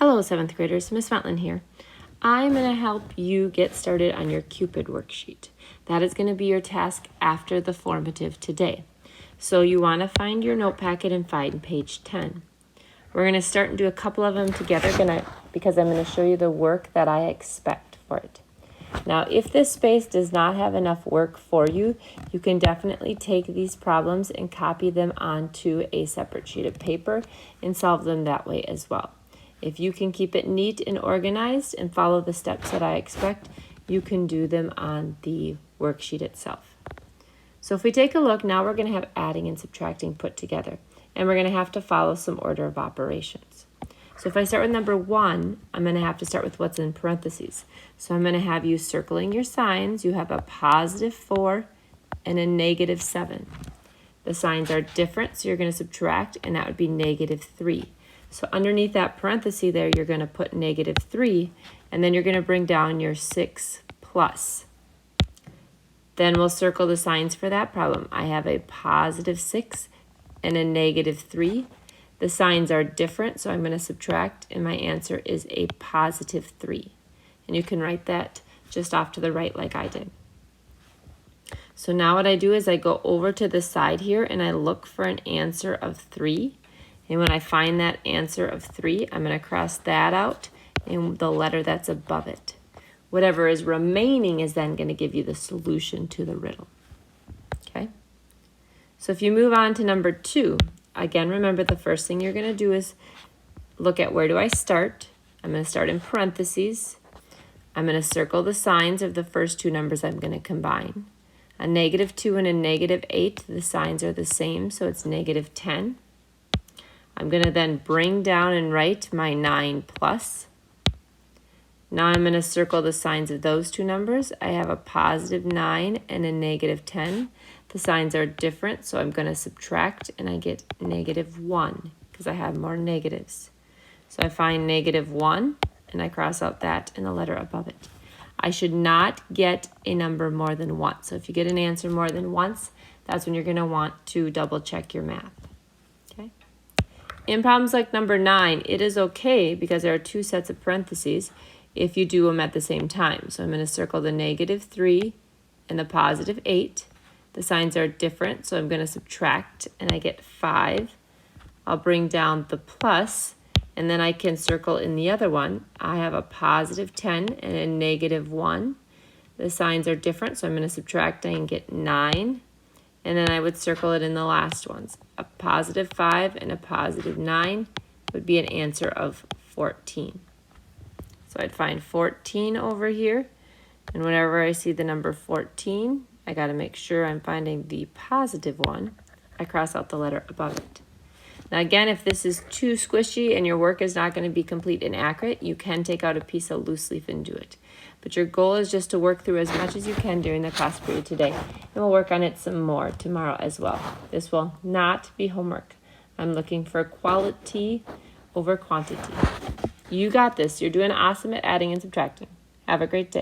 Hello, 7th graders. Miss Matlin here. I'm going to help you get started on your Cupid worksheet. That is going to be your task after the formative today. So you want to find your note packet and find page 10. We're going to start and do a couple of them together because I'm going to show you the work that I expect for it. Now, if this space does not have enough work for you, you can definitely take these problems and copy them onto a separate sheet of paper and solve them that way as well. If you can keep it neat and organized and follow the steps that I expect, you can do them on the worksheet itself. So if we take a look, now we're going to have adding and subtracting put together, and we're going to have to follow some order of operations. So if I start with number 1, I'm going to have to start with what's in parentheses. So I'm going to have you circling your signs. You have a +4 and a -7. The signs are different, so you're going to subtract, and that would be -3. So underneath that parenthesis there, you're going to put -3, and then you're going to bring down your 6 plus. Then we'll circle the signs for that problem. I have a +6 and a -3. The signs are different, so I'm going to subtract, and my answer is a +3. And you can write that just off to the right like I did. So now what I do is I go over to the side here, and I look for an answer of 3. And when I find that answer of 3, I'm going to cross that out and the letter that's above it. Whatever is remaining is then going to give you the solution to the riddle. Okay? So if you move on to number 2, again, remember the first thing you're going to do is look at where do I start. I'm going to start in parentheses. I'm going to circle the signs of the first 2 numbers I'm going to combine. A -2 and a -8, the signs are the same, so it's -10. I'm going to then bring down and write my 9 plus. Now I'm going to circle the signs of those 2 numbers. I have a +9 and a -10. The signs are different, so I'm going to subtract, and I get -1 because I have more negatives. So I find -1, and I cross out that and the letter above it. I should not get a number more than once. So if you get an answer more than once, that's when you're going to want to double check your math. Okay? In problems like number 9, it is okay because there are 2 sets of parentheses if you do them at the same time. So I'm going to circle the -3 and the +8. The signs are different, so I'm going to subtract, and I get 5. I'll bring down the plus, and then I can circle in the other one. I have a +10 and a -1. The signs are different, so I'm going to subtract and get 9. And then I would circle it in the last ones. A +5 and a +9 would be an answer of 14. So I'd find 14 over here. And whenever I see the number 14, I got to make sure I'm finding the positive one. I cross out the letter above it. Now again, if this is too squishy and your work is not going to be complete and accurate, you can take out a piece of loose leaf and do it. But your goal is just to work through as much as you can during the class period today. And we'll work on it some more tomorrow as well. This will not be homework. I'm looking for quality over quantity. You got this. You're doing awesome at adding and subtracting. Have a great day.